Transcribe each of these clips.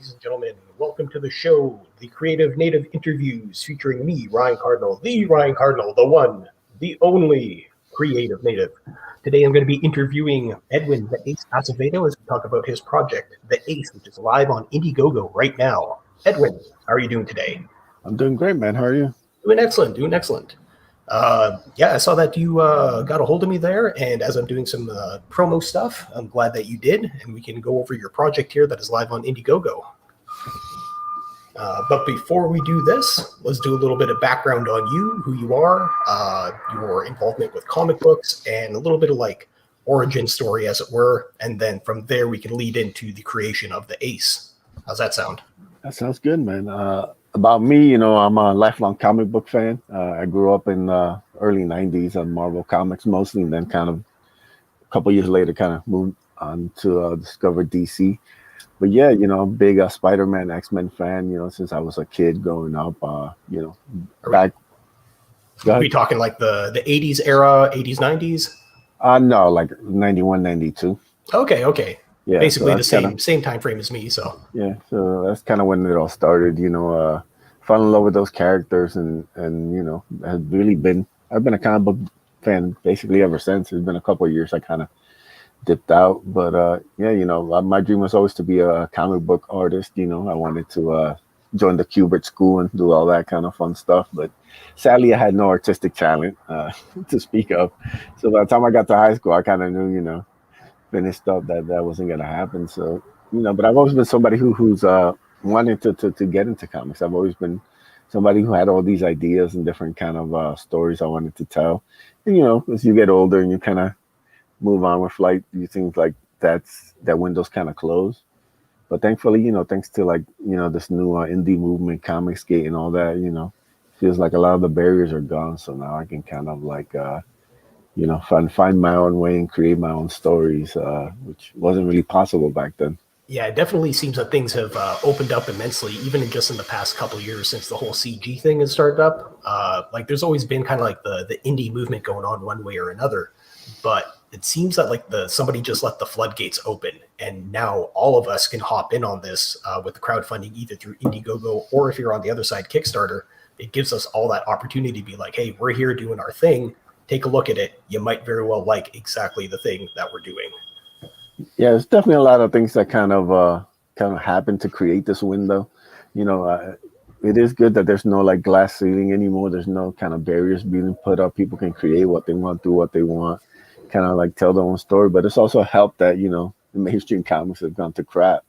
ladies and gentlemen. Welcome to the show, the Creative Native Interviews, featuring me, Ryan Cardinal, the one, the only Creative Native. Today I'm going to be interviewing Edwin, the Ace Acevedo, as we talk about his project, The Ace, which is live on Indiegogo right now. Edwin, how are you doing today? I'm doing great, man. How are you? Doing excellent. I saw that you got a hold of me there, and as I'm doing some promo stuff, I'm glad that you did, and we can go over your project here that is live on Indiegogo. But before we do this, let's do a little bit of background on you, who you are, your involvement with comic books, and a little bit of like origin story, as it were, and then from there we can lead into the creation of the Ace. How's that sound? That sounds good, man. About me, I'm a lifelong comic book fan. I grew up in the early 90s on Marvel Comics mostly, and then kind of a couple years later kind of moved on to discover DC. But yeah, big Spider-Man, X-Men fan, since I was a kid growing up, back. Are we talking like the 80s era, 80s, 90s? No, like 91, 92. Okay. Yeah, basically the same time frame as me. So that's kind of when it all started. Fell in love with those characters, and I've been a comic book fan basically ever since. It's been a couple of years I kind of dipped out, but my dream was always to be a comic book artist. I wanted to join the Kubert School and do all that kind of fun stuff, but sadly I had no artistic talent to speak of. So by the time I got to high school, I kind of knew, finished up that wasn't going to happen. So, but I've always been somebody who's wanted to get into comics. I've always been somebody who had all these ideas and different kind of stories I wanted to tell. And, as you get older and you kind of move on with life, you think like that window's kind of closed. But thankfully, thanks to this new indie movement, Comicsgate and all that, feels like a lot of the barriers are gone. So now I can kind of find my own way and create my own stories, which wasn't really possible back then. Yeah, it definitely seems that things have opened up immensely, even just in the past couple of years since the whole CG thing has started up. There's always been kind of like the indie movement going on one way or another, but it seems that somebody just let the floodgates open, and now all of us can hop in on this with the crowdfunding, either through Indiegogo or if you're on the other side, Kickstarter. It gives us all that opportunity to be like, hey, we're here doing our thing. Take a look at it. You might very well like exactly the thing that we're doing. Yeah, there's definitely a lot of things that kind of happen to create this window. It is good that there's no like glass ceiling anymore. There's no kind of barriers being put up. People can create what they want, do what they want, kind of like tell their own story. But it's also helped that, the mainstream comics have gone to crap.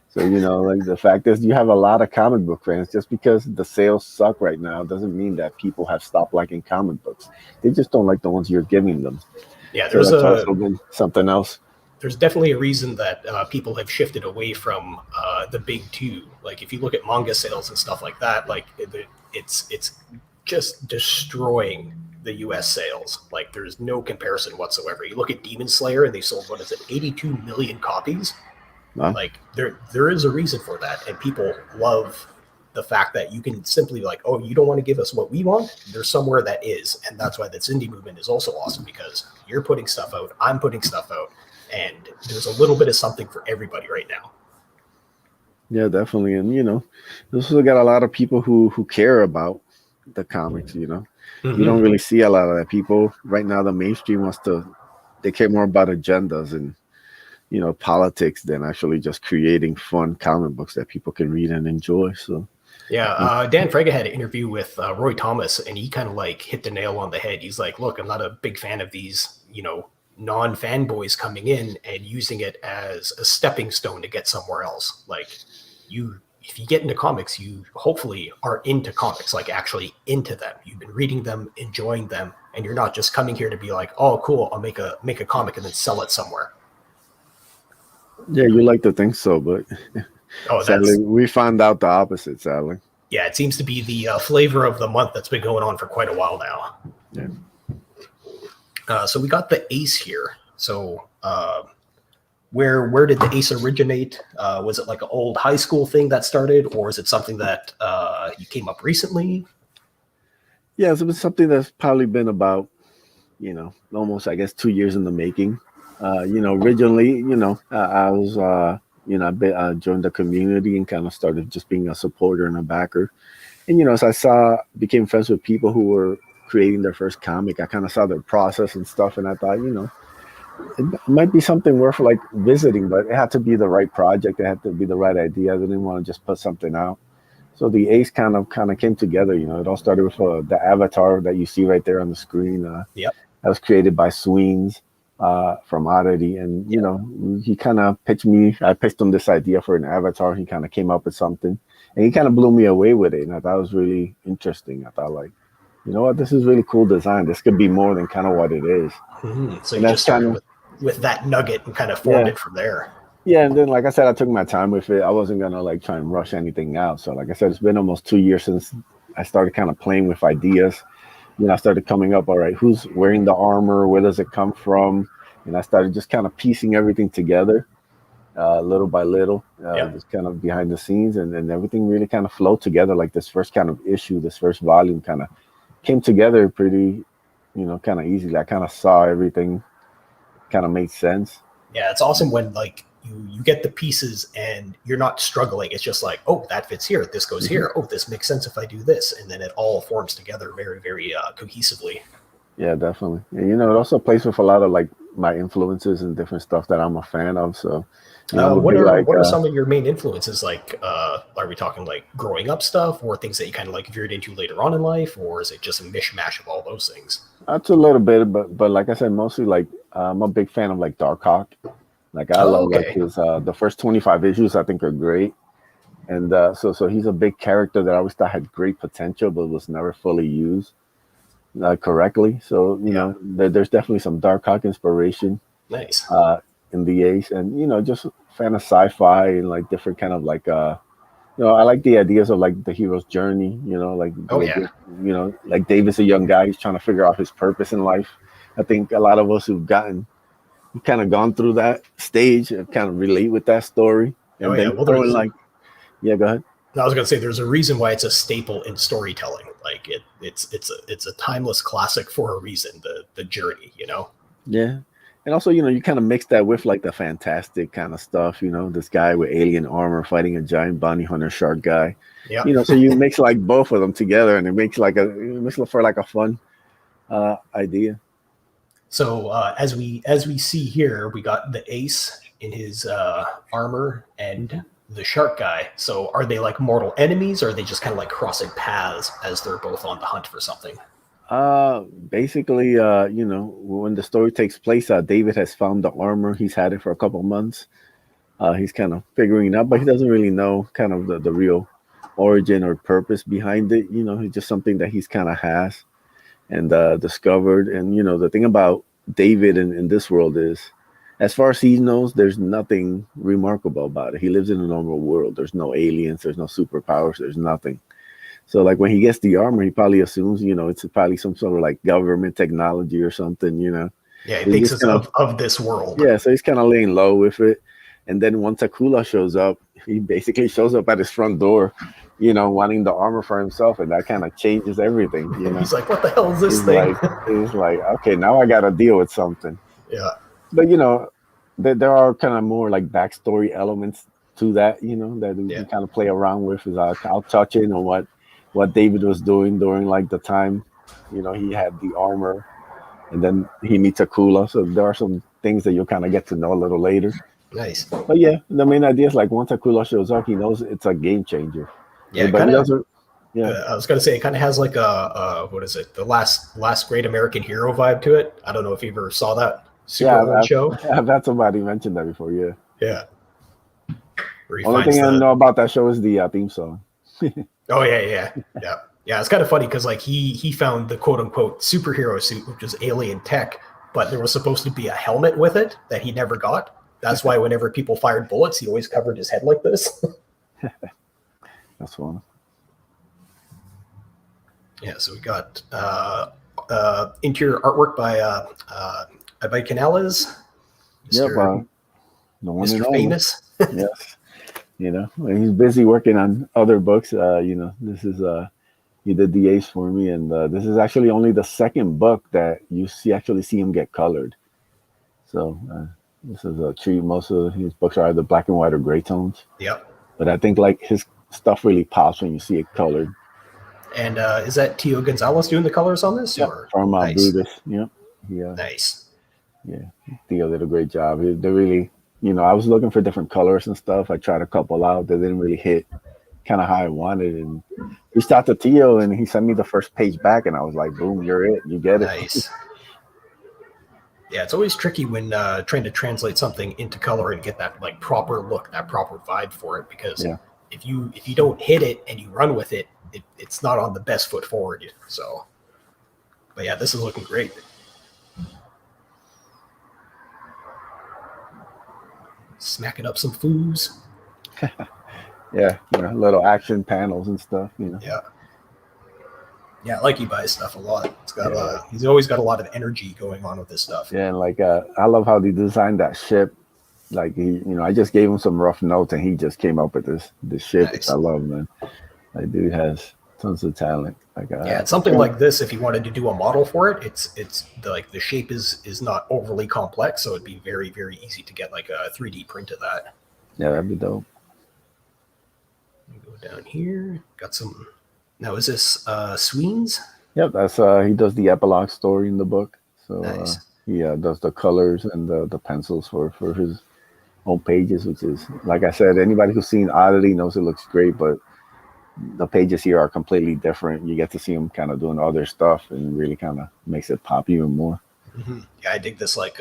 So, like the fact is you have a lot of comic book fans. Just because the sales suck right now doesn't mean that people have stopped liking comic books. They just don't like the ones you're giving them. Yeah, there's also been something else. There's definitely a reason that people have shifted away from the big two. Like if you look at manga sales and stuff like that, like it's just destroying the U.S. sales. Like there's no comparison whatsoever. You look at Demon Slayer and they sold, 82 million copies? Huh? Like there is a reason for that, and people love the fact that you can simply like, oh, you don't want to give us what we want? There's somewhere that is, and that's why this indie movement is also awesome, because you're putting stuff out, I'm putting stuff out, and there's a little bit of something for everybody right now. Yeah, definitely, and this also got a lot of people who care about the comics. Mm-hmm. You don't really see a lot of that. People right now, the mainstream they care more about agendas and politics than actually just creating fun comic books that people can read and enjoy. So yeah, Dan Frega had an interview with Roy Thomas, and he kind of like hit the nail on the head. He's like, look, I'm not a big fan of these non-fanboys coming in and using it as a stepping stone to get somewhere else. Like if you get into comics, you hopefully are into comics, like actually into them. You've been reading them, enjoying them, and you're not just coming here to be like, oh cool, I'll make a comic and then sell it somewhere. Yeah, you like to think so, but sadly, we found out the opposite, sadly. Yeah, it seems to be the flavor of the month that's been going on for quite a while now. Yeah. So we got the Ace here. So where did the Ace originate? Was it like an old high school thing that started, or is it something that you came up recently? Yeah, it's been something that's probably been about, almost, I guess, 2 years in the making. Originally, I was I joined the community and kind of started just being a supporter and a backer. And as I became friends with people who were creating their first comic, I kind of saw their process and stuff, and I thought, it might be something worth like visiting, but it had to be the right project. It had to be the right idea. I didn't want to just put something out. So the Ace kind of came together. It all started with the avatar that you see right there on the screen. Yep. That was created by Sweens from Oddity, and he kind of pitched me. I pitched him this idea for an avatar. He kind of came up with something, and he kind of blew me away with it. And I thought it was really interesting. I thought like, you know what, this is really cool design. This could be more than kind of what it is. Mm-hmm. So and you just started with that nugget and kind of formed it from there. Yeah, and then like I said, I took my time with it. I wasn't gonna like try and rush anything out. So like I said, it's been almost 2 years since I started kind of playing with ideas. I started coming up, all right, who's wearing the armor? Where does it come from? And I started just kind of piecing everything together, little by little, just kind of behind the scenes, and then everything really kind of flowed together. Like this first kind of issue, this first volume kind of came together pretty, kind of easily. I kind of saw everything kind of made sense. Yeah, it's awesome when like you get the pieces and you're not struggling. It's just like, oh, that fits here. This goes here. Oh, this makes sense if I do this. And then it all forms together very, very cohesively. Yeah, definitely. And, it also plays with a lot of like my influences and different stuff that I'm a fan of. So, what are some of your main influences? Like, are we talking like growing up stuff or things that you kind of like veered into later on in life? Or is it just a mishmash of all those things? That's a little bit, but like I said, mostly like I'm a big fan of like Darkhawk. Like I love like his the first 25 issues I think are great, and so he's a big character that I always thought had great potential but was never fully used correctly. So there's definitely some Darkhawk inspiration. Nice. In the Ace, and just fan of sci-fi and like different kind of like I like the ideas of like the hero's journey. Like like David's a young guy, he's trying to figure out his purpose in life. I think a lot of us who've kind of gone through that stage and kind of relate with that story. And then well, go ahead. I was going to say there's a reason why it's a staple in storytelling. Like it's a timeless classic for a reason. The journey, Yeah, and also you kind of mix that with like the fantastic kind of stuff. This guy with alien armor fighting a giant bounty hunter shark guy. Yeah. So you mix like both of them together, and it makes for like a fun idea. So as we see here, we got the Ace in his armor and the shark guy. So are they like mortal enemies, or are they just kind of like crossing paths as they're both on the hunt for something? Basically, when the story takes place, David has found the armor. He's had it for a couple months. He's kind of figuring it out, but he doesn't really know kind of the real origin or purpose behind it. It's just something that he's kind of has and discovered. And the thing about David in this world is, as far as he knows, there's nothing remarkable about it. He lives in a normal world. There's no aliens, there's no superpowers, there's nothing. So like when he gets the armor, he probably assumes it's probably some sort of like government technology or something. Yeah, he thinks it's of this world. Yeah, so he's kind of laying low with it. And then once Akula shows up, he basically shows up at his front door, wanting the armor for himself, and that kind of changes everything. He's like, "What the hell is this thing?" He's like, "Okay, now I got to deal with something." Yeah, but there are kind of more like backstory elements to that. That we kind of play around with. Is I'll touch in on what David was doing during like the time, he had the armor, and then he meets Akula. So there are some things that you'll kind of get to know a little later. Nice. But yeah, the main idea is like once Akula shows up, he knows it's a game changer. Yeah, but I was gonna say it kind of has like a what is it? The last great American hero vibe to it. I don't know if you ever saw that show. I've had somebody mention that before. Yeah. Yeah. Only thing I know about that show is the theme song. Oh yeah. It's kind of funny because like he found the quote unquote superhero suit, which is alien tech, but there was supposed to be a helmet with it that he never got. That's why whenever people fired bullets, he always covered his head like this. That's fun. Yeah, so we got interior artwork by Canales. Mr. Famous. Yes. He's busy working on other books. This is he did the Ace for me, and this is actually only the second book that you actually see him get colored. So This is a treat. Most of his books are either black and white or gray tones. Yep. But I think like his stuff really pops when you see it colored. And is that Tio Gonzalez doing the colors on this? Yep. Or From nice, Brutus. Yep. Yeah. nice. Yeah. Theo did a great job. They really, I was looking for different colors and stuff. I tried a couple out that didn't really hit kind of how I wanted, and reached out to Theo, and he sent me the first page back, and I was like, boom, you're it. You get it. Nice. Yeah, it's always tricky when trying to translate something into color and get that like proper look, that proper vibe for it. Because Yeah. if you don't hit it and you run with it, it's not on the best foot forward. So, but yeah, this is looking great. Smacking up some foos. Yeah, little action panels and stuff. Yeah. Yeah, I like he buys stuff a lot. It's got he's always got a lot of energy going on with this stuff. Yeah, and like I love how they designed that ship. Like I just gave him some rough notes, and he just came up with this ship. Nice. I love, man. That dude has tons of talent. Like yeah, it's something like this. If you wanted to do a model for it, it's the shape is not overly complex, so it'd be very, very easy to get like a 3D print of that. Yeah, that'd be dope. Go down here. Got some. Now, is this Sweens? Yep, that's he does the epilogue story in the book. So Nice. he does the colors and the pencils for his own pages, which is, like I said, anybody who's seen Oddity knows it looks great, but the pages here are completely different. You get to see him kind of doing other stuff, and really kind of makes it pop even more. Mm-hmm. Yeah, I dig this like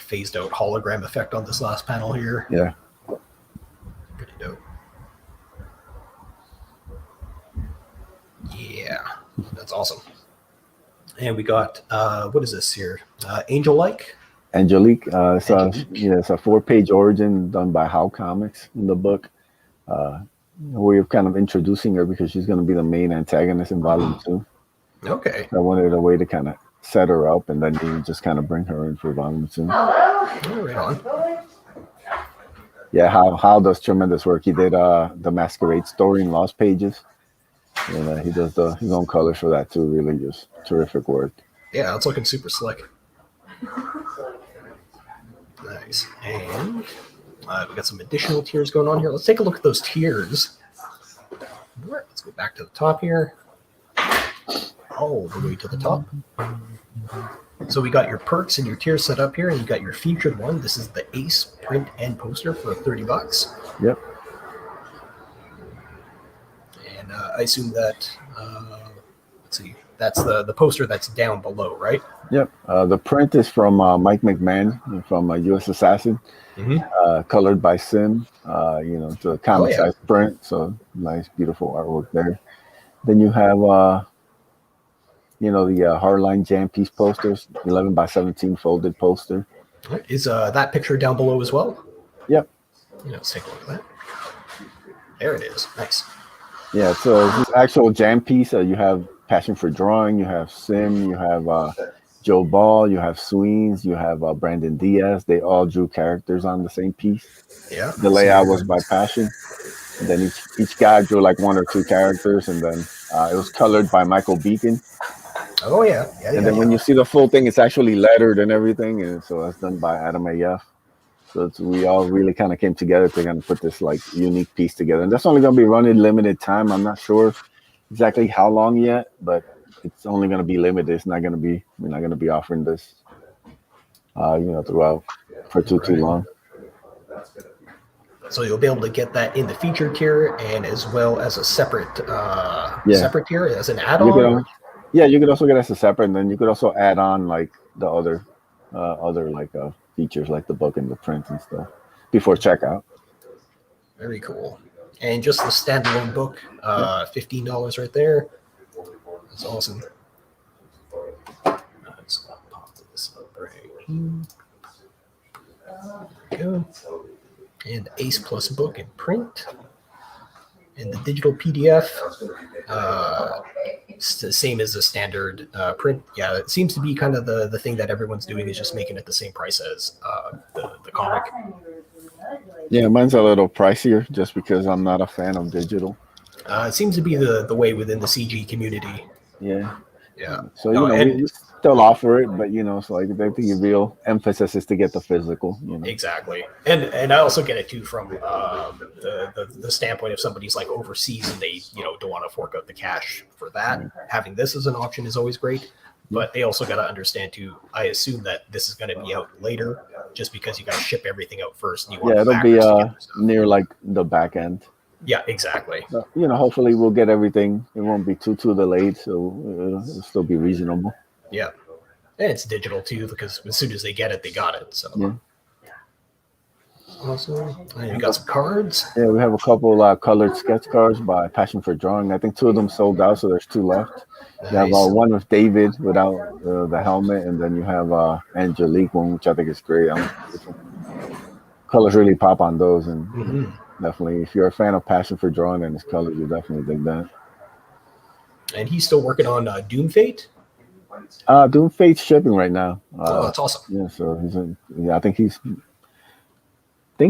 phased out hologram effect on this last panel here. Yeah. Pretty dope. Yeah, that's awesome. And we got what is this here? Angel-like? Angelique. It's Angelique. it's a 4-page origin done by How Comics in the book. We're kind of introducing her because she's going to be the main antagonist in volume 2. Okay. I wanted a way to kind of set her up, and then you just kind of bring her in for volume 2. Oh, right on. Yeah, How does tremendous work. He did the Masquerade story in Lost Pages, and he does his own colors for that too. Really, just terrific work. Yeah, it's looking super slick. Nice. And we got some additional tiers going on here. Let's take a look at those tiers. Let's go back to the top here. All the way to the top. So we got your perks and your tiers set up here, and you got your featured one. This is the Ace print and poster for $30. Yep. And I assume that, let's see, that's the poster that's down below, right? Yep. The print is from Mike McMahon from U.S. Assassin, colored by Sim. It's a comic size print, so nice, beautiful artwork there. Then you have, the Hardline Jam Piece posters, 11 by 17 folded poster. Is that picture down below as well? Yep. Let's take a look at that. There it is. Nice. Yeah, so this actual jam piece. You have Passion for Drawing, you have Sim, you have Joe Ball, you have Sweens, you have Brandon Diaz. They all drew characters on the same piece. Yeah. The layout was by Passion. And then each guy drew like 1 or 2 characters, and then it was colored by Michael Beacon. Oh, yeah. And then when you see the full thing, it's actually lettered and everything, and so that's done by Adam AF. So we all really kind of came together to kind of put this like unique piece together. And that's only going to be running limited time. I'm not sure exactly how long yet, but it's only going to be limited. It's not going to be, we're not going to be offering this, throughout for too long. So you'll be able to get that in the featured tier and as well as a separate separate tier as an add-on. You could also get it as a separate, and then you could also add on like the other features like the book and the print and stuff before checkout. Very cool. And just the standalone book, $15 right there. That's awesome. Let's pop this up right here. There we go. And Ace Plus book and print. And the digital PDF, it's the same as the standard print. Yeah, it seems to be kind of the thing that everyone's doing is just making it the same price as the comic. Yeah, mine's a little pricier just because I'm not a fan of digital. It seems to be the way within the CG community. Yeah. Yeah. So, they'll offer it, but so like I think the real emphasis is to get the physical. Exactly, and I also get it too from the standpoint of somebody's like overseas and they don't want to fork out the cash for that. Right. Having this as an option is always great, but they also got to understand too. I assume that this is going to be out later, just because you got to ship everything out first. And you want It'll be backers to get the stuff. near like the back end. Yeah, exactly. But, hopefully we'll get everything. It won't be too delayed, so it'll still be reasonable. Yeah, and it's digital too, because as soon as they get it, they got it. So Yeah. Awesome. And you got some cards. Yeah, we have a couple colored sketch cards by Passion for Drawing. I think 2 of them sold out, so there's 2 left. Nice. You have one with David without the helmet, and then you have Angelique one, which I think is great. Colors really pop on those, and definitely, if you're a fan of Passion for Drawing and his colors, you definitely dig that. And he's still working on Doom Fate. Doom Fate's shipping right now. Oh, that's awesome. Yeah, so I think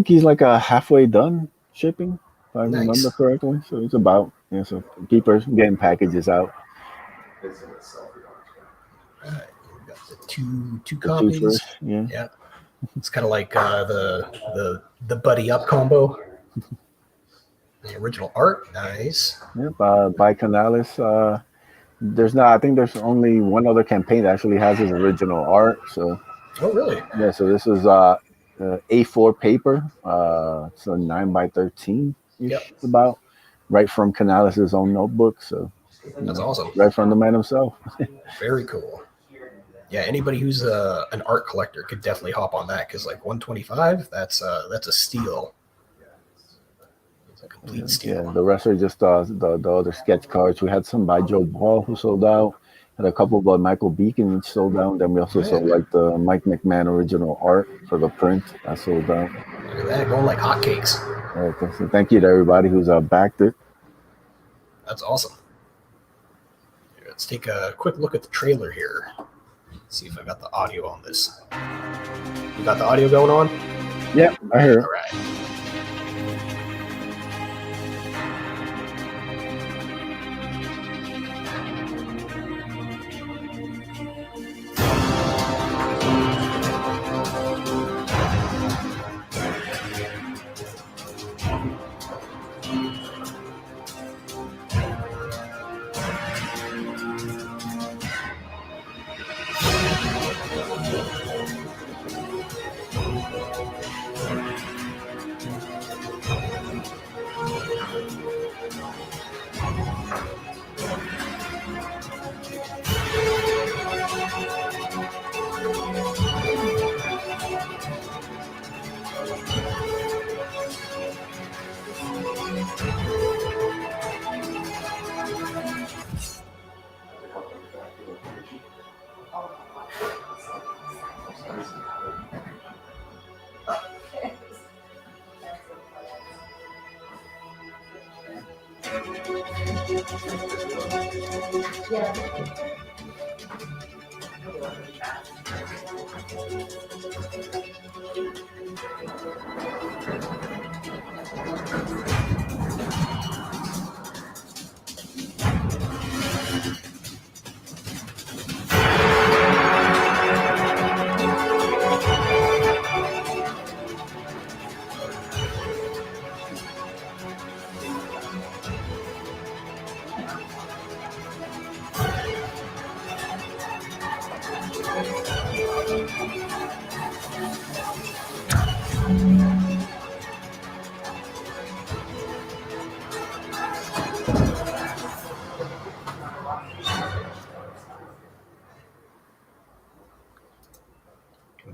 he's like halfway done shipping, if I remember correctly. So it's about so people are getting packages out. All right, we got the two copies. First, yeah. It's kind of like the buddy up combo. The original art, nice. Yep, by Canales. I think there's only one other campaign that actually has his original art. So. Oh, really? Yeah. So this is A4 paper. It's a 9x13. Yep. About right from Canales' own notebook. So. That's awesome. Right from the man himself. Very cool. Yeah, anybody who's an art collector could definitely hop on that, because like 125, that's a steal. It's a complete steal. Yeah, the rest are just the other sketch cards. We had some by Joe Ball who sold out. Had a couple by Michael Beacon which sold out. Then we also sold like the Mike McMahon original art for the print. That sold out. Look at that, going like hotcakes. All right, so thank you to everybody who's backed it. That's awesome. Let's take a quick look at the trailer here. See if I got the audio on this. You got the audio going on? Yeah, I hear it. All right.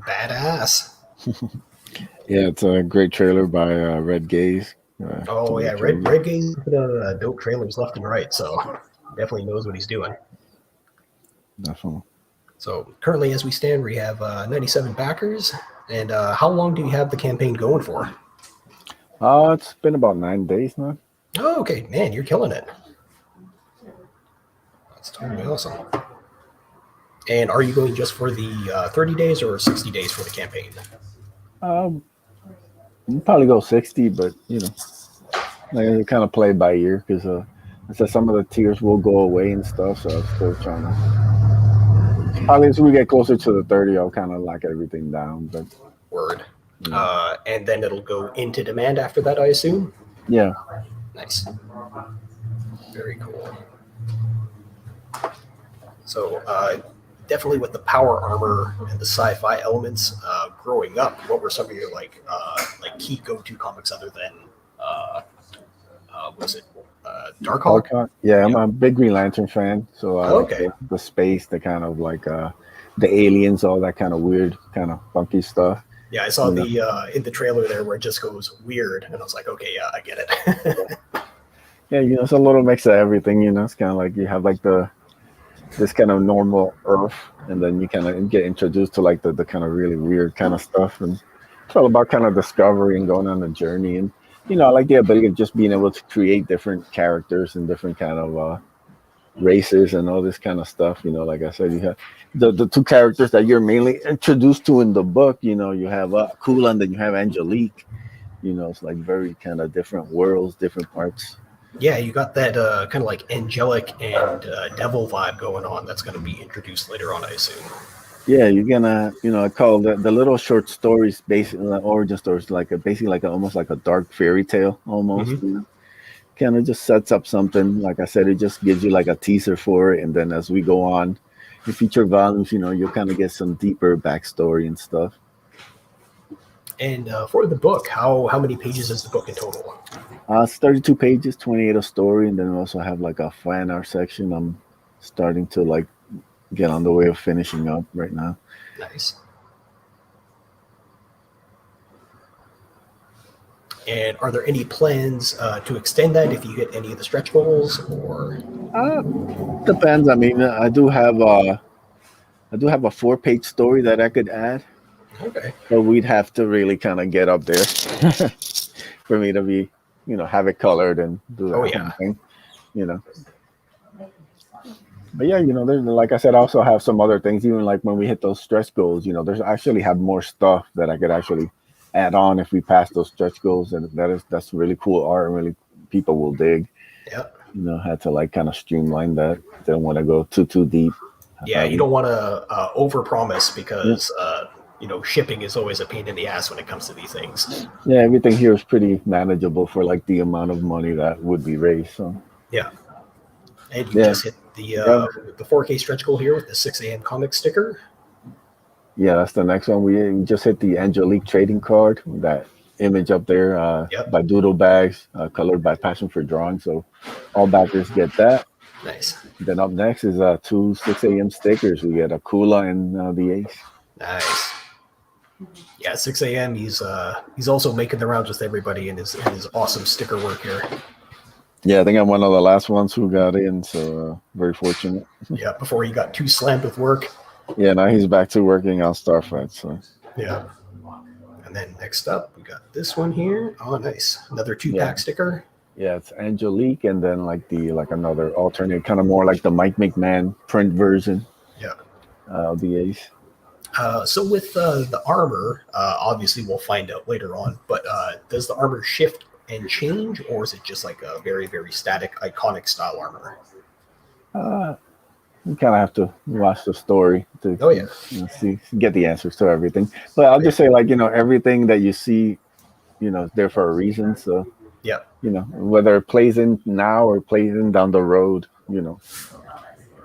Badass. Yeah, it's a great trailer by Red Gaze. Red Gaze put out dope trailers left and right, so definitely knows what he's doing. Definitely. So currently, as we stand, we have 97 backers. And how long do you have the campaign going for? It's been about 9 days now. Oh, okay. Man, you're killing it. That's totally awesome. And are you going just for the 30 days or 60 days for the campaign? We'll probably go 60, but like kind of play by ear, because I said some of the tiers will go away and stuff, so I'm still trying to Probably as we get closer to the 30, I'll kind of lock everything down. But Word. yeah, And then it'll go into demand after that, I assume. yeah. Nice. Very cool. So definitely with the power armor and the sci-fi elements, growing up, what were some of your like key go-to comics other than was it Darkhawk? Darkhawk. Yeah, I'm Yep. a big Green Lantern fan, so I like Okay. the space, the kind of like the aliens, all that kind of weird, kind of funky stuff. Yeah, I saw You know, the in the trailer there where it just goes weird, and I was like, okay, yeah, I get it. yeah, it's a little mix of everything. It's kind of like you have like this kind of normal Earth, and then you kind of get introduced to like the kind of really weird kind of stuff, and it's all about kind of discovery and going on a journey. And I like the ability of just being able to create different characters and different kind of races and all this kind of stuff. Like I said, you have the two characters that you're mainly introduced to in the book. You have Kula, and then you have Angelique. It's like very kind of different worlds, different parts. Yeah, you got that kind of like angelic and devil vibe going on. That's going to be introduced later on, I assume. Yeah, you're gonna, I call the little short stories, basically like origin stories, like basically like almost like a dark fairy tale, almost. Mm-hmm. Kind of just sets up something. Like I said, it just gives you like a teaser for it, and then as we go on, in future volumes, you'll kind of get some deeper backstory and stuff. And for the book, how many pages is the book in total? It's 32 pages, 28 a story, and then we also have like a fan art section. I'm starting to like get on the way of finishing up right now. Nice. And are there any plans to extend that if you hit any of the stretch goals, or? Uh, Depends. I mean, I do have a 4-page story that I could add, Okay. but we'd have to really kind of get up there for me to be, have it colored and do Oh that whole yeah. thing, you know. But yeah, there's like I said, I also have some other things. Even like when we hit those stretch goals, there's actually have more stuff that I could actually add on if we pass those stretch goals, and that's really cool art and really people will dig. Yeah. Had to like kind of streamline that. Didn't want to go too deep. Yeah, you don't want to overpromise Yeah, because shipping is always a pain in the ass when it comes to these things. yeah, everything here is pretty manageable for like the amount of money that would be raised. So Yeah, and you yeah, just hit yeah, the 4K stretch goal here with the 6 a.m. comic sticker. yeah. That's the next one. We just hit the Angelique trading card. That image up there Yep, by Doodle Bags, colored by Passion for Drawing. So all backers get that. nice, Then up next is two 6 a.m. stickers. We get Akula and the Ace. nice. Yeah, 6 a.m. He's also making the rounds with everybody in his awesome sticker work here. Yeah, I think I'm one of the last ones who got in, so very fortunate. Yeah, before he got too slammed with work. Yeah, now he's back to working on Starfight. So Yeah, and then next up we got this one here. Oh, nice, another two yeah, pack sticker. yeah, it's Angelique, and then like another alternate, kind of more like the Mike McMahon print version Yeah. of the Ace. So with the armor, obviously we'll find out later on. But does the armor shift and change, or is it just like a very very static, iconic style armor? Uh, you kind of have to watch the story to Oh yeah, see get the answers to everything. But I'll oh yeah, just say everything that you see, is there for a reason. So yeah. whether it plays in now or plays in down the road,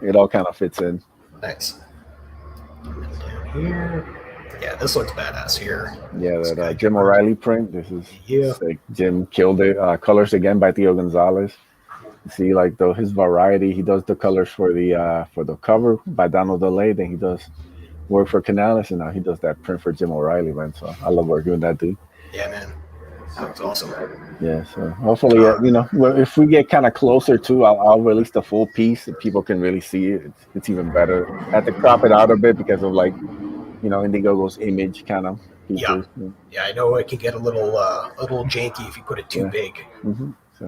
it all kind of fits in. Nice. And then down here, yeah, this looks badass here. Yeah, that Sky Jim Jumper. O'Reilly print. This is Yeah, sick. Jim killed it. Colors again by Theo Gonzalez. You see, like his variety. He does the colors for the cover by Donald DeLay. Then he does work for Canales, and now he does that print for Jim O'Reilly, man. So I love working with that dude. yeah, man, that looks awesome. Yeah. So hopefully, Uh, if we get kind of closer to, I'll release the full piece so people can really see it. It's even better. I had to crop it out a bit because of Indiegogo's image kind of yeah, features. yeah. I know it can get a little janky if you put it too Yeah. big. So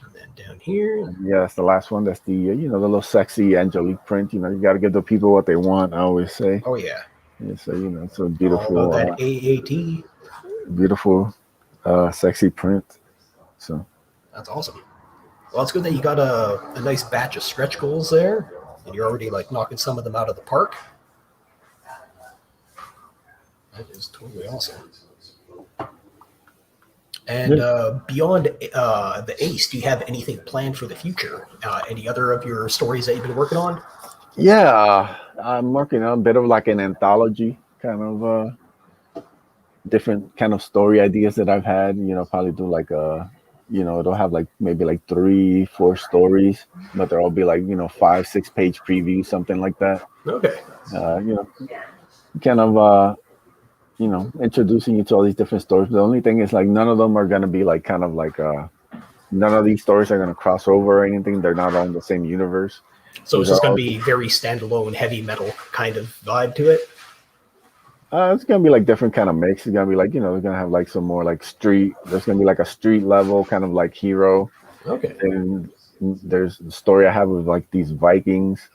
And then down here, yeah, that's the last one. That's the little sexy Angelique print. You got to give the people what they want. I always say. oh yeah, Yeah, so it's a all about beautiful, that AAT. beautiful, sexy print. So That's awesome. Well, it's good that you got a nice batch of stretch goals there. and you're already like knocking some of them out of the park. That is totally awesome. And beyond the Ace, do you have anything planned for the future? Any other of your stories that you've been working on? Yeah, I'm working on a bit of like an anthology kind of different kind of story ideas that I've had. Probably do like it'll have like maybe like 3, 4 stories, but they'll all be like 5, 6 page previews, something like that. Okay. You know, kind of introducing you to all these different stories. The only thing is like none of them are gonna be like kind of like none of these stories are gonna cross over or anything. They're not all in the same universe. So These it's just are going all to be very standalone, heavy metal kind of vibe to it. It's gonna be like different kind of mix. It's gonna be like they're gonna have like some more like street. There's gonna be like a street level kind of like hero, Okay. and there's the story I have with like these Vikings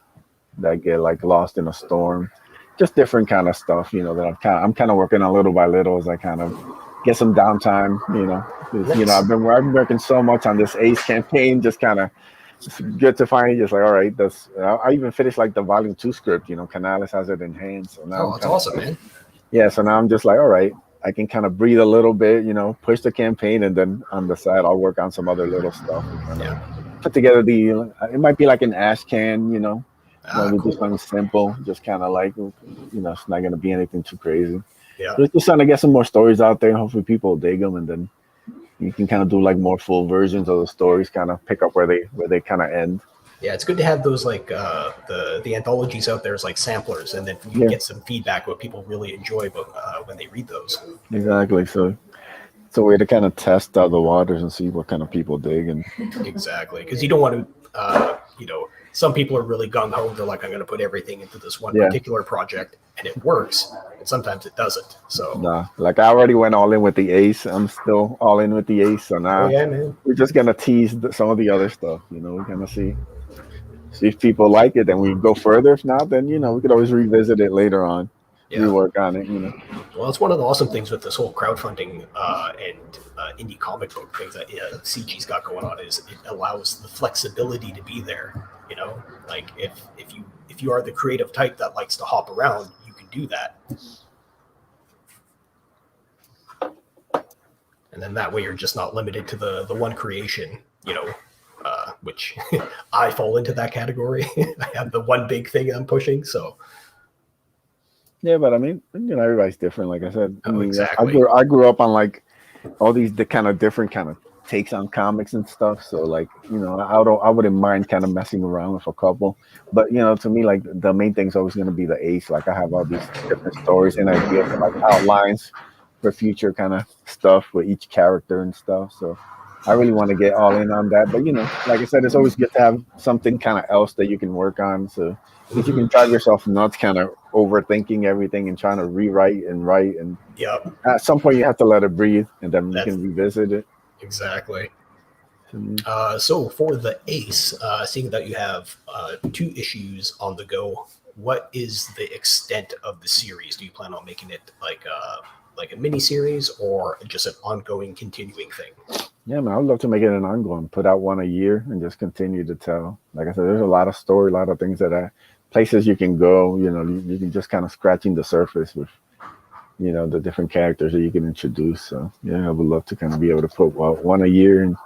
that get like lost in a storm. Just different kind of stuff, that I'm kind of working on little by little as I kind of get some downtime. 'Cause, Nice. I've been working so much on this Ace campaign. Just kind of it's good to finally just like all right. That's I even finished like the volume 2 script. Canales has it in hand, so now Oh, I'm that's kind of awesome, man. yeah, so now I'm just like, all right, I can kind of breathe a little bit, push the campaign, and then on the side, I'll work on some other little stuff and kind of Yeah. put together it might be like an ash can, maybe Cool. just something simple, just kind of like, it's not going to be anything too crazy. Yeah. But just trying to get some more stories out there. Hopefully people will dig them, and then you can kind of do like more full versions of the stories, kind of pick up where they kind of end. Yeah, it's good to have those like the anthologies out there as like samplers, and then you can Yeah, get some feedback what people really enjoy when they read those. exactly. So it's a way to kind of test out the waters and see what kind of people dig. And Exactly, because you don't want to, some people are really gung ho. They're like, I'm going to put everything into this one yeah, particular project, and it works, and sometimes it doesn't. So, nah, like I already went all in with the Ace. I'm still all in with the Ace. So oh now yeah, man. we're just gonna tease some of the other stuff. We're gonna see if people like it, then we go further. If not, then we could always revisit it later on, Yeah. rework on it. Well, it's one of the awesome things with this whole crowdfunding and indie comic book things that CG's got going on is it allows the flexibility to be there. Like if you are the creative type that likes to hop around, you can do that. And then that way you're just not limited to the one creation, which I fall into that category. I have the one big thing I'm pushing, so. Yeah, but I mean, everybody's different. Like I said, Oh, I exactly. I grew up on like all the kind of different kind of takes on comics and stuff. So like, I wouldn't mind kind of messing around with a couple. But to me, like the main thing's always going to be the Ace. Like I have all these different stories and ideas and like outlines for future kind of stuff with each character and stuff. So I really want to get all in on that. But like I said, it's always good to have something kind of else that you can work on. So if you can drive yourself nuts, kind of overthinking everything and trying to rewrite and write, and Yep. at some point you have to let it breathe, and then you That's can revisit it. exactly. Mhm. So for the Ace, seeing that you have 2 issues on the go, what is the extent of the series? Do you plan on making it like a mini series or just an ongoing, continuing thing? Yeah, man, I would love to make it an ongoing, put out one a year, and just continue to tell. Like I said, there's a lot of story, a lot of things places you can go. You can just kind of scratching the surface with the different characters that you can introduce. So yeah, I would love to kind of be able to put one a year and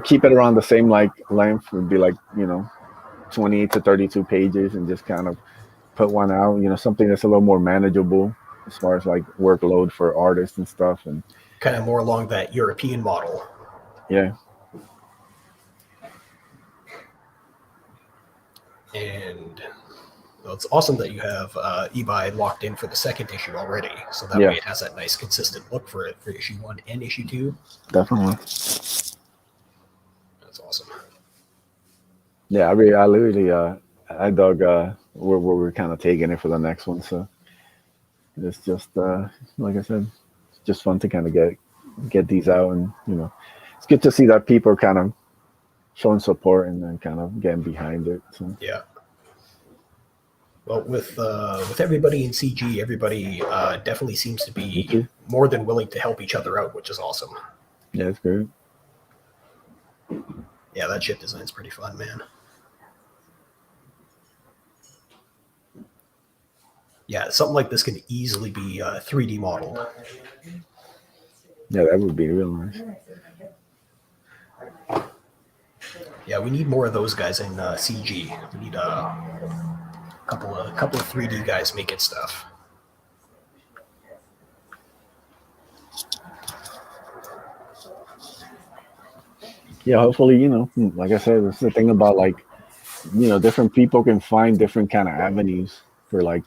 keep it around the same like length. Would be like 28 to 32 pages, and just kind of put one out. Something that's a little more manageable as far as like workload for artists and stuff. And Kind of more along that European model. yeah, And well, it's awesome that you have eBay locked in for the second issue already. So that yeah, way it has that nice consistent look for it for issue 1 and issue 2. definitely. That's awesome. Yeah, I literally I dug where we're kind of taking it for the next one. So it's just like I said, it's just fun to kind of get these out, and it's good to see that people are kind of showing support and then kind of getting behind it. So Yeah. Well, with everybody in CG, everybody definitely seems to me be too. more than willing to help each other out, which is awesome. Yeah, it's great. Yeah, that ship design's pretty fun, man. Yeah, something like this can easily be 3D modeled. Yeah, that would be real nice. Yeah, we need more of those guys in CG. We need couple of 3D guys making stuff. Yeah, hopefully, like I said, it's the thing about like, different people can find different kind of avenues for like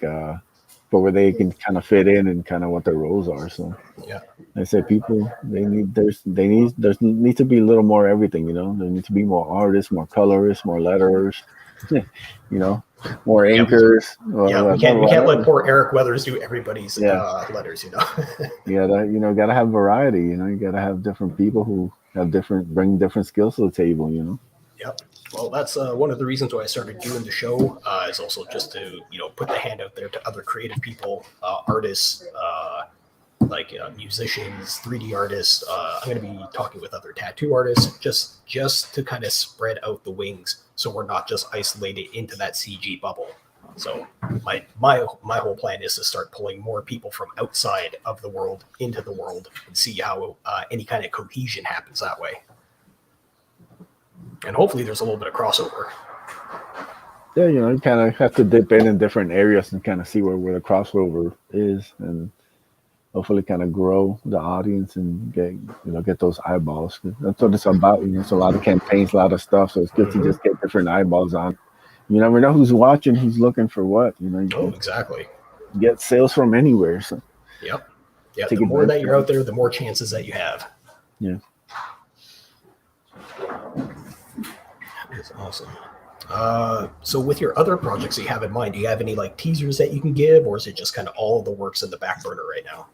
for where they can kind of fit in and kind of what their roles are. So Yeah. I said people there's need to be a little more everything, there needs to be more artists, more colorists, more letterers, you know, more Yeah, anchors, we can't let whatever. poor Eric Weathers do everybody's Yeah. letters. Yeah, that gotta have variety, you gotta have different people who have bring different skills to the table. Yep. Well, that's one of the reasons why I started doing the show. Is also just to put the hand out there to other creative people, artists, like musicians, 3D artists. I'm going to be talking with other tattoo artists, just to kind of spread out the wings, so we're not just isolated into that CG bubble. So my whole plan is to start pulling more people from outside of the world into the world and see how any kind of cohesion happens that way. And hopefully there's a little bit of crossover. Yeah, you kind of have to dip in different areas and kind of see where the crossover is, and hopefully kind of grow the audience and get those eyeballs. That's what it's about. It's a lot of campaigns, a lot of stuff. So it's good to just get different eyeballs on. You never know who's watching, who's looking for what. Oh, exactly. Get sales from anywhere. So yep. Yeah. The more that you're out there, the more chances that you have. Yeah. That's awesome. So with your other projects that you have in mind, do you have any like teasers that you can give, or is it just kind of all of the works in the back burner right now?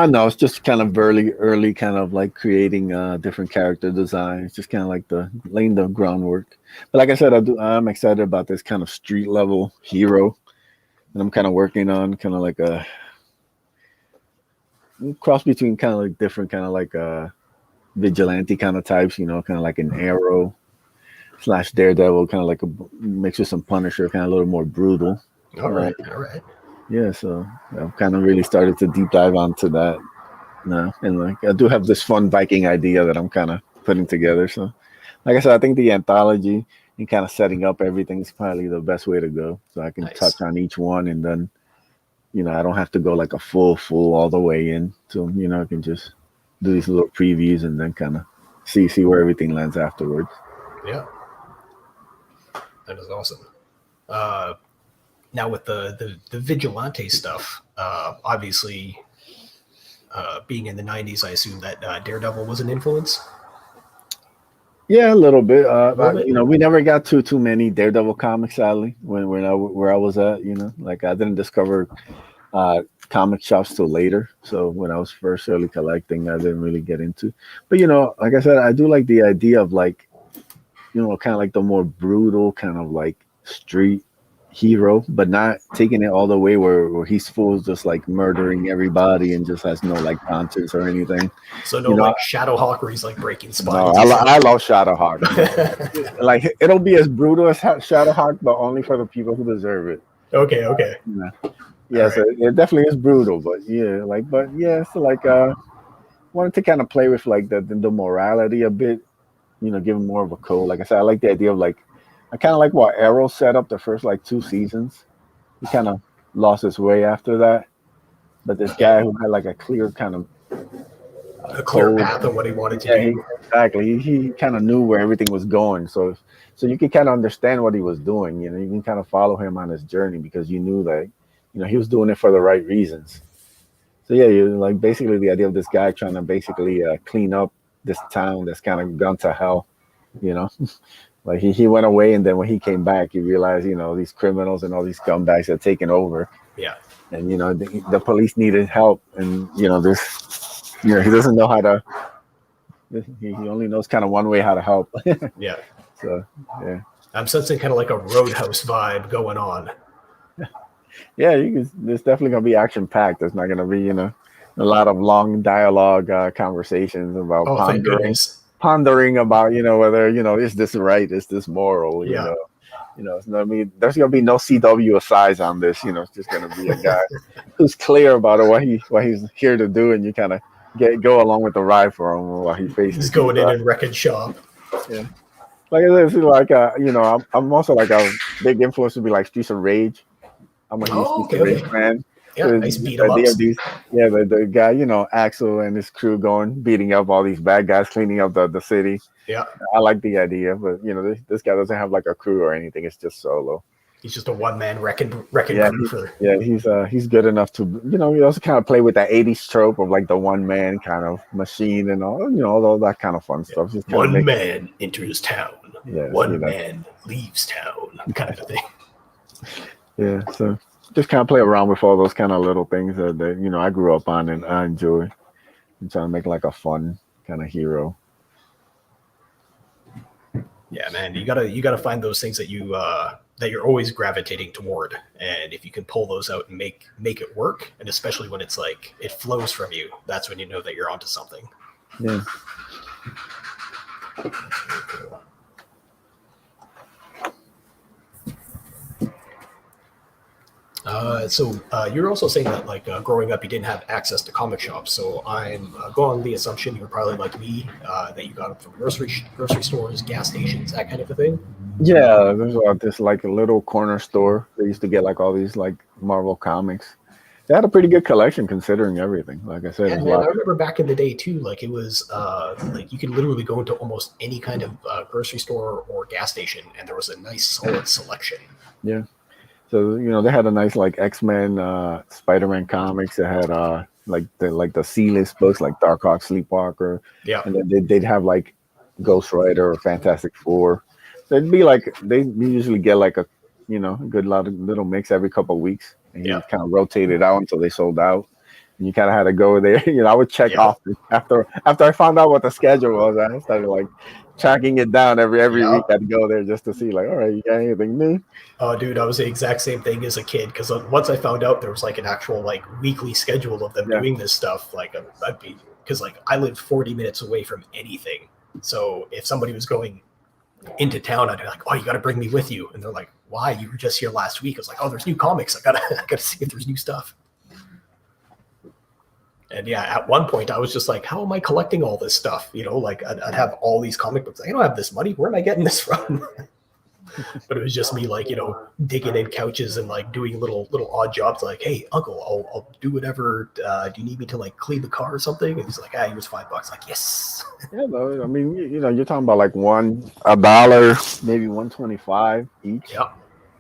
No, it's just kind of early kind of like creating different character designs, just kind of like laying the groundwork. But like I said, I'm excited about this kind of street level hero, and I'm kind of working on kind of like a cross between kind of like different kind of like vigilante kind of types, kind of like an Arrow / Daredevil, kind of like a mix with some Punisher, kind of a little more brutal. All right. Yeah, so I've kind of really started to deep dive onto that now, and like I do have this fun Viking idea that I'm kind of putting together. So, like I said, I think the anthology and kind of setting up everything is probably the best way to go. So I can touch on each one, and then I don't have to go like a full all the way in. So I can just do these little previews and then kind of see where everything lands afterwards. Yeah, that is awesome. Now with the vigilante stuff, obviously, being in the 90s, I assume that Daredevil was an influence. Yeah, a little bit. We never got too many Daredevil comics, sadly, where I was at. Like I didn't discover comic shops till later. So when I was first early collecting, I didn't really get into. But like I said, I do like the idea of like, kind of like the more brutal kind of like street hero, but not taking it all the way where he's full just like murdering everybody and just has no like conscience or anything. So like Shadowhawk where he's like breaking spines. No, I love Shadowhawk. Like it'll be as brutal as Shadowhawk, but only for the people who deserve it. Okay. Yeah, so it definitely is brutal, but so like wanted to kind of play with like the morality a bit, give him more of a code. Like I said, I like the idea of like I kind of like what Arrow set up the first like 2 seasons. He kind of lost his way after that, but this guy who had like a clear kind of a clear path of what he wanted to do. Exactly. He kind of knew where everything was going, so you can kind of understand what he was doing. You can kind of follow him on his journey because you knew that he was doing it for the right reasons. So yeah, you like basically the idea of this guy trying to basically clean up this town that's kind of gone to hell. Like he went away, and then when he came back, he realized, these criminals and all these scumbags had taken over. Yeah. And the police needed help, and he doesn't know how to. He only knows kind of one way how to help. Yeah. So yeah. I'm sensing kind of like a Roadhouse vibe going on. Yeah, there's definitely gonna be action packed. There's not gonna be a lot of long dialogue conversations about pondering about whether is this right, is this moral, You know, it's not, I mean, there's gonna be no CW asides on this. You know, it's just gonna be a guy who's clear about it, what he's here to do, and you kind of go along with the ride for him while he faces He's these. going in and wrecking shop. Yeah, like I said, it's like you know, I'm also like a big influence would be like Streets of Rage. I'm a huge Oh, Streets okay, of Rage okay. fan. Yeah, So nice the beat 'em idea of ups. these, yeah, the guy, you know, Axel and his crew going beating up all these bad guys, cleaning up the city. Yeah, I like the idea, but you know, this guy doesn't have like a crew or anything. It's just solo. he's just a one man wrecking Yeah, crew for. he's good enough to, you know, he also kind of play with that '80s trope of like the one man kind of machine and all, you know, all that kind of fun stuff. Just kind of One make, man enters town, yes, you one know, man leaves town, kind of thing. yeah. So just kind of play around with all those kind of little things that you know I grew up on and I enjoy. I'm trying to make like a fun kind of hero. Yeah, man, you gotta find those things that you're always gravitating toward, and if you can pull those out and make it work, and especially when it's like it flows from you, that's when you know that you're onto something. Yeah. So you're also saying that like growing up, you didn't have access to comic shops. So I'm going on the assumption you're probably like me, that you got them from grocery stores, gas stations, that kind of a thing. Yeah, there's this like a little corner store. They used to get like all these like Marvel comics. They had a pretty good collection considering everything. Like I said, Yeah, there's a man, I lot. remember back in the day too. Like it was like you could literally go into almost any kind of grocery store or gas station, and there was a nice solid selection. Yeah. So you know they had a nice like X-Men, Spider-Man comics. They had like the C-list books like Darkhawk, Sleepwalker, Yeah, and then they'd have like Ghost Rider or Fantastic Four. They'd be like they usually get like a you know a good lot of little mix every couple of weeks, and he yeah, would kind of rotate it out until they sold out. And you kind of had to go there. You know, I would check yeah, often after I found out what the schedule was. I started like tracking it down every yeah. week. I'd go there just to see like, all right, you got anything new? Oh, dude, I was the exact same thing as a kid because once I found out there was like an actual like weekly schedule of them Yeah, doing this stuff, like I'd be because like I lived 40 minutes away from anything. So if somebody was going into town, I'd be like, "Oh, you got to bring me with you," and they're like, "Why? You were just here last week." I was like, "Oh, there's new comics. I gotta I gotta see if there's new stuff." And yeah, at one point I was just like, "How am I collecting all this stuff?" You know, like I'd have all these comic books. I don't have this money. Where am I getting this from? But it was just me like digging in couches and like doing little odd jobs like, hey uncle, I'll do whatever, do you need me to like clean the car or something? And he's like, here's $5. Like, yes. yeah. No, I mean, you know, you're talking about like $1, maybe 125 each. Yeah,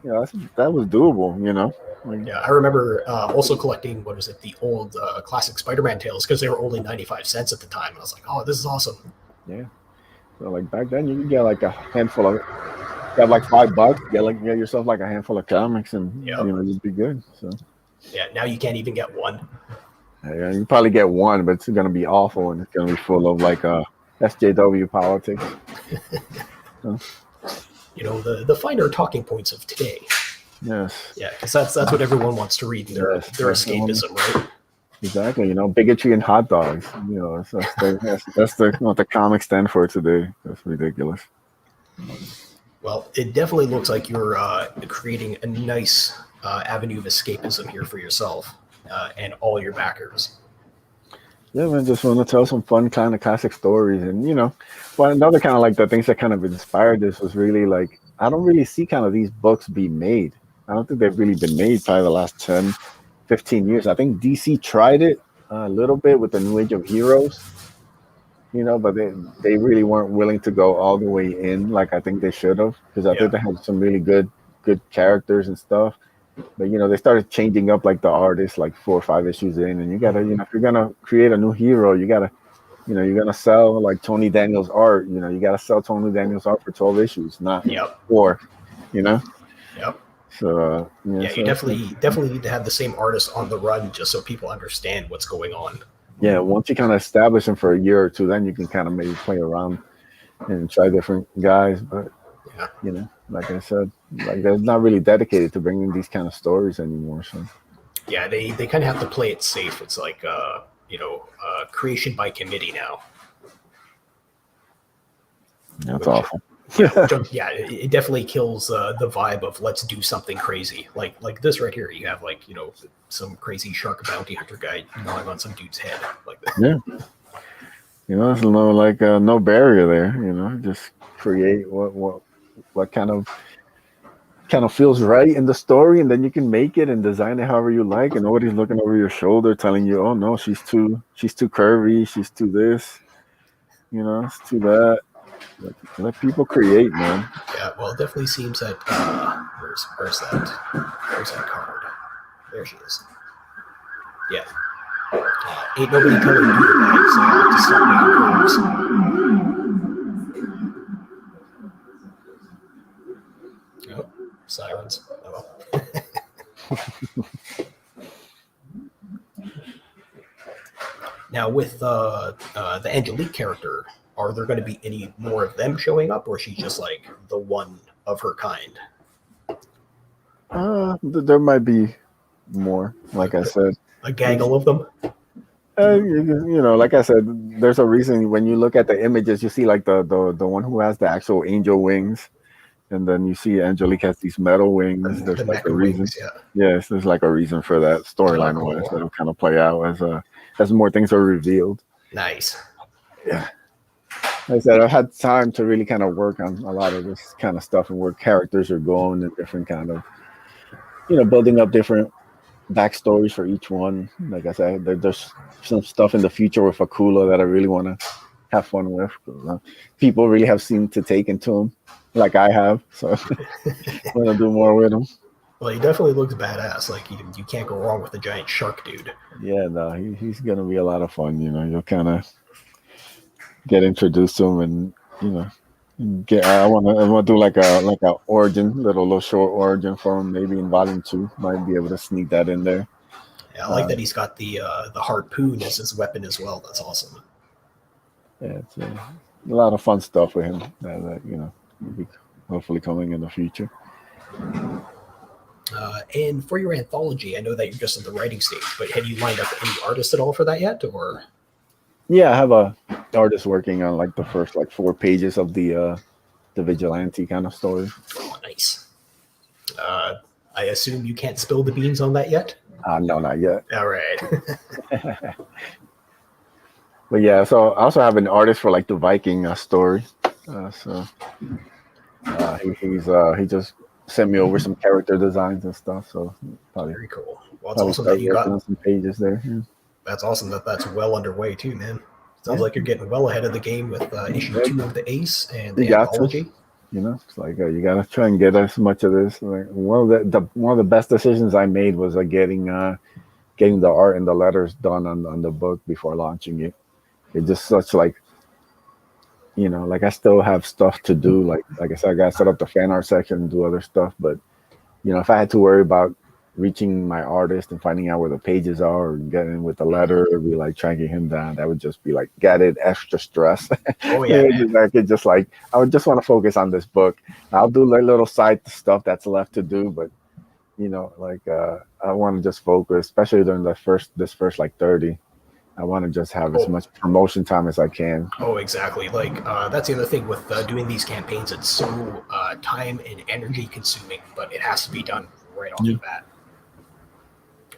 You know, that was doable. You know, like yeah, I remember also collecting, what was it, the old classic Spider-Man tales, because they were only 95 cents at the time, and I was like, oh, this is awesome. yeah. So like back then, you could get like a handful of, got like $5, get yourself like a handful of comics, and Yeah, you know, just be good. So yeah, now you can't even get one. yeah, you probably get one, but it's gonna be awful, and it's gonna be full of like SJW politics. So, The finer talking points of today. yes, Yeah, because that's what everyone wants to read in yes, their escapism, right? exactly. You know, bigotry and hot dogs. You know, that's what the comics stand for today. That's ridiculous. Well, it definitely looks like you're creating a nice avenue of escapism here for yourself and all your backers. Yeah, man, just want to tell some fun kind of classic stories. And, you know, well, another kind of like the things that kind of inspired this was really like, I don't really see kind of these books be made. I don't think they've really been made probably the last 10, 15 years. I think DC tried it a little bit with the New Age of Heroes, you know, but they really weren't willing to go all the way in like I think they should have, because I Yeah, think they had some really good characters and stuff. But you know, they started changing up like the artists like 4 or 5 issues in, and you gotta, you know, if you're gonna create a new hero, you gotta, you know, you're gonna sell like Tony Daniels art. You know, you gotta sell Tony Daniels art for 12 issues, not yep, 4. You know, yep. so yeah, Yeah, you so definitely need to have the same artist on the run just so people understand what's going on. yeah. Once you kind of establish them for a year or two, then you can kind of maybe play around and try different guys. But Yeah, you know, like I said, like they're not really dedicated to bringing these kind of stories anymore. So yeah, they kind of have to play it safe. It's like creation by committee now. that's Which awful. Yeah, it definitely kills the vibe of let's do something crazy. Like this right here, you have like, you know, some crazy shark bounty hunter guy gnawing on some dude's head like that. Yeah. You know, there's no like no barrier there. You know, just create what kind of feels right in the story, and then you can make it and design it however you like, and nobody's looking over your shoulder telling you, "Oh no, she's too curvy, she's too this, you know, it's too that." Let people create, man. Yeah, well, it definitely seems that where's that card? There she is. Yeah. Ain't nobody telling you the bag, so I have to start making curves. Oh, sirens. Oh. Now, with the Angelique character, are there going to be any more of them showing up, or is she just like the one of her kind? There might be more. Like I said, A gaggle of them. you know, like I said, there's a reason when you look at the images, you see like the one who has the actual angel wings, and then you see Angelique has these metal wings. The There's like a mecha reason. wings, yeah. Yes, there's like a reason for that storyline cool. wise that'll kind of play out as more things are revealed. Nice. Yeah. Like I said, I've had time to really kind of work on a lot of this kind of stuff and where characters are going and different kind of, you know, building up different backstories for each one. Like I said, there's some stuff in the future with Akula that I really want to have fun with. People really have seemed to take into him, like I have. So I'm gonna do more with him. Well, he definitely looks badass. Like you can't go wrong with the giant shark dude. Yeah, no, he's gonna be a lot of fun. You know, you'll kind of get introduced to him, and you know, I want to do like a origin, little short origin for him. Maybe in volume 2, might be able to sneak that in there. Yeah, I like that he's got the harpoon as his weapon as well. That's awesome. Yeah, it's a lot of fun stuff with him that you know will be hopefully coming in the future. And for your anthology, I know that you're just in the writing stage, but have you lined up any artists at all for that yet? Or Yeah, I have a artist working on like the first like 4 pages of the vigilante kind of story. oh, nice. I assume you can't spill the beans on that yet. No, not yet. All right. But yeah, so I also have an artist for like the Viking story. He just sent me over some character designs and stuff. So very cool. Well, it's awesome that you got some pages there. Yeah. That's awesome that's well underway too, man. Sounds like you're getting well ahead of the game with issue 2 of the Ace and the anthology. You know, it's like you gotta try and get as much of this. Like one of the best decisions I made was getting the art and the letters done on the book before launching it. It's just such like, you know, like I still have stuff to do. Like I said, I gotta set up the fan art section and do other stuff. But you know, if I had to worry about reaching my artist and finding out where the pages are or getting with the letter or be like tracking him down, that would just be like added extra stress. Oh yeah. I would just want to focus on this book. I'll do like little side stuff that's left to do, but you know, like I want to just focus, especially during this first like 30. I want to just have as much promotion time as I can. Oh, exactly. Like that's the other thing with doing these campaigns. It's so time and energy consuming, but it has to be done right off the bat.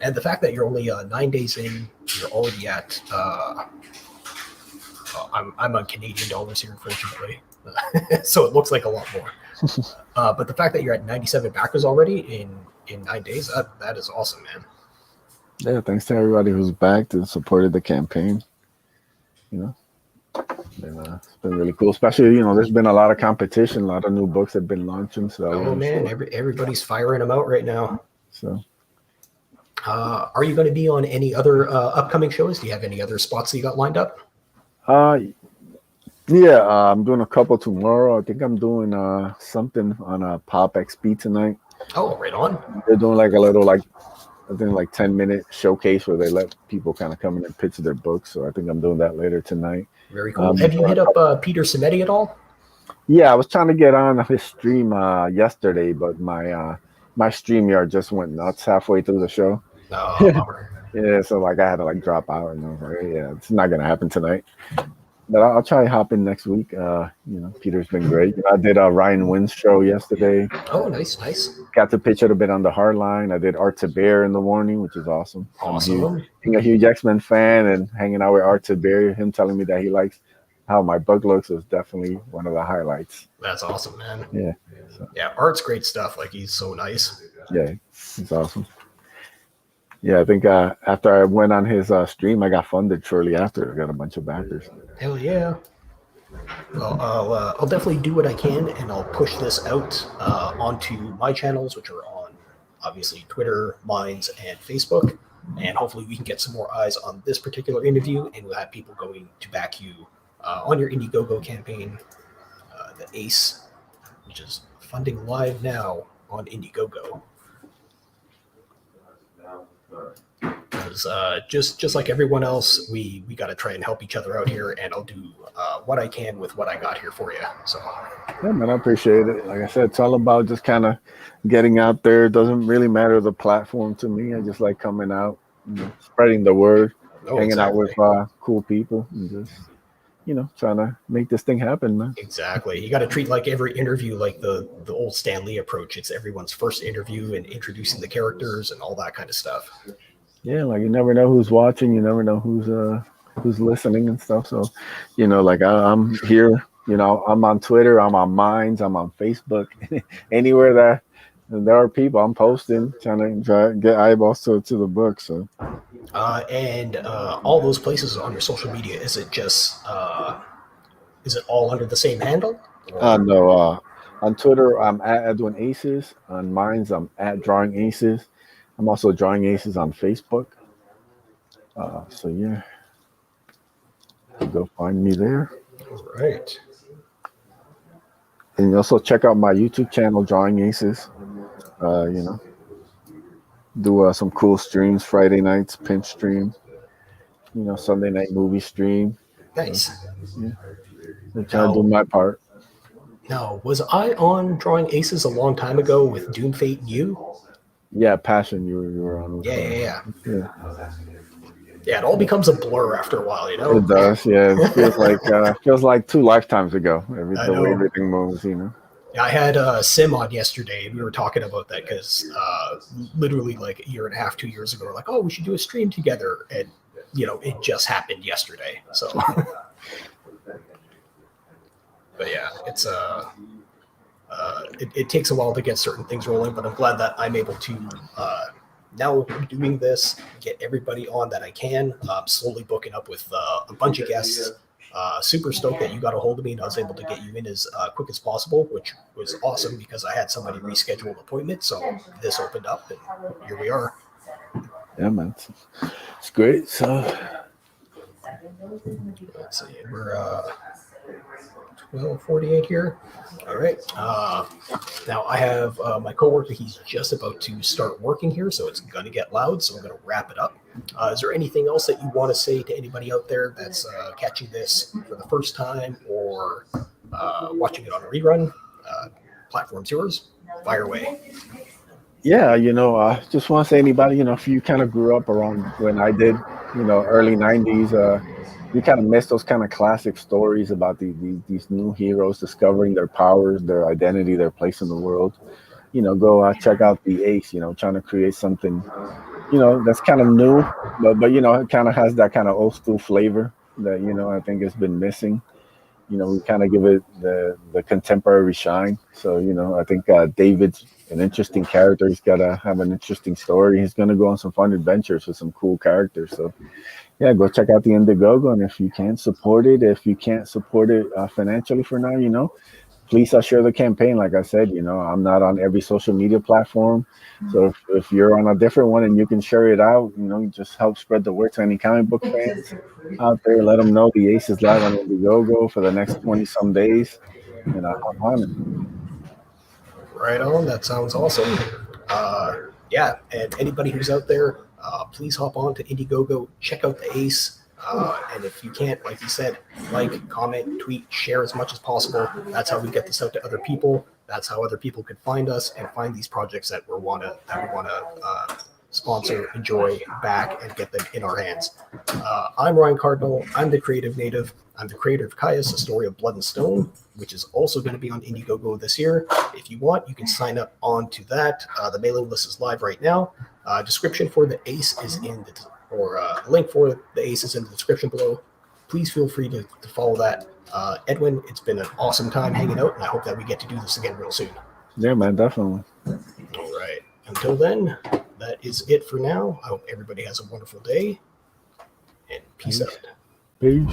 And the fact that you're only 9 days in, you're already at. I'm on Canadian dollars here, unfortunately, so it looks like a lot more. But the fact that you're at 97 backers already in 9 days, that is awesome, man. Yeah, thanks to everybody who's backed and supported the campaign. You know, it's been really cool. Especially, you know, there's been a lot of competition, a lot of new books have been launching. So man, everybody's firing them out right now. So. Are you going to be on any other upcoming shows? Do you have any other spots that you got lined up? Yeah, I'm doing a couple tomorrow. I think I'm doing something on Pop XP tonight. Oh, right on. They're doing like a little I think 10-minute showcase where they let people kind of come in and pitch their books. So I think I'm doing that later tonight. Very cool. Have you hit up Peter Cimetti at all? Yeah, I was trying to get on his stream yesterday, but my StreamYard just went nuts halfway through the show. Oh, bummer. Yeah, so like I had to like drop out, and I was like, yeah, it's not gonna happen tonight. But I'll try to hop in next week. Peter's been great. I did a Ryan Wynn's show yesterday. Oh, nice, nice, Got to pitch it a bit on the hard line. I did Art to Bear in the morning, which is awesome. awesome. Being a huge X-Men fan and hanging out with Art to Bear, him telling me that he likes how my book looks was definitely one of the highlights. That's awesome, man. Yeah. So, Yeah, Art's great stuff. Like he's so nice. yeah, it's awesome. Yeah, I think after I went on his stream, I got funded shortly after. I got a bunch of backers. Hell yeah. Well, I'll definitely do what I can, and I'll push this out onto my channels, which are on obviously Twitter, Minds, and Facebook. And hopefully, we can get some more eyes on this particular interview, and we'll have people going to back you on your Indiegogo campaign, the ACE, which is funding live now on Indiegogo. Because just like everyone else, we got to try and help each other out here, and I'll do what I can with what I got here for you. So, yeah, man, I appreciate it. Like I said, it's all about just kind of getting out there. It doesn't really matter the platform to me. I just like coming out, spreading the word, hanging out with cool people, and just trying to make this thing happen, man. Exactly. You got to treat like every interview like the old Stan Lee approach. It's everyone's first interview and introducing the characters and all that kind of stuff. Yeah, like you never know who's watching, you never know who's listening and stuff. So, like I'm here, I'm on Twitter, I'm on Minds, I'm on Facebook, anywhere that there are people, I'm posting, trying to get eyeballs to the book. So, and all those places on your social media, is it just is it all under the same handle? No, on Twitter I'm at Edwin Aces. On Minds I'm at Drawing Aces. I'm also Drawing Aces on Facebook. So yeah, go find me there. All right. And also check out my YouTube channel, Drawing Aces. Do some cool streams, Friday nights, pinch stream. Sunday night movie stream. Nice. Yeah, I'm trying to do my part. Now, was I on Drawing Aces a long time ago with Doom Fate and you? Yeah, Passion. You were on. Yeah. Yeah, it all becomes a blur after a while, It does. Yeah, it feels like 2 lifetimes ago. The way everything moves, Yeah, I had Sim on yesterday, and we were talking about that because literally like a year and a half, 2 years ago, we're like, oh, we should do a stream together, and it just happened yesterday. So, but yeah, it's it takes a while to get certain things rolling, but I'm glad that I'm able to now doing this, get everybody on that I can. Slowly booking up with a bunch of guests. Super stoked that you got a hold of me and I was able to get you in as quick as possible, which was awesome because I had somebody reschedule an appointment. So this opened up and here we are. Yeah, man. It's great. So let's see, we're 12:48 here. All right. Now I have my coworker. He's just about to start working here, so it's going to get loud. So I'm going to wrap it up. Is there anything else that you want to say to anybody out there that's catching this for the first time or watching it on a rerun? Platform's yours. Fire away. Yeah, I just want to say anybody, if you kind of grew up around when I did, early 90s, you kind of miss those kind of classic stories about these new heroes discovering their powers, their identity, their place in the world. Go check out the Ace, trying to create something, that's kind of new, but it kind of has that kind of old school flavor that, I think has been missing. We kind of give it the contemporary shine. So, I think David's an interesting character. He's got to have an interesting story. He's going to go on some fun adventures with some cool characters. So, yeah, go check out the Indiegogo. And if you can't support it financially for now, please share the campaign. Like I said, I'm not on every social media platform. So if you're on a different one and you can share it out, just help spread the word to any comic book fans out there. Let them know the Ace is live on Indiegogo for the next 20 some days. And I'm on it. Right on. That sounds awesome. Yeah, and anybody who's out there, please hop on to Indiegogo, check out the Ace. And if you can't, like you said, like, comment, tweet, share as much as possible. That's how we get this out to other people. That's how other people can find us and find these projects that we want to sponsor, enjoy back, and get them in our hands. I'm Ryan Cardinal. I'm the creative native. I'm the creator of Caius, A Story of Blood and Stone, which is also going to be on Indiegogo this year. If you want, you can sign up onto that. The mailing list is live right now. Description for the ACE is in the, or link for the ACE is in the description below. Please feel free to follow that. Edwin, it's been an awesome time hanging out, and I hope that we get to do this again real soon. Yeah, man, definitely. All right. Until then, that is it for now. I hope everybody has a wonderful day, and peace out. Peace.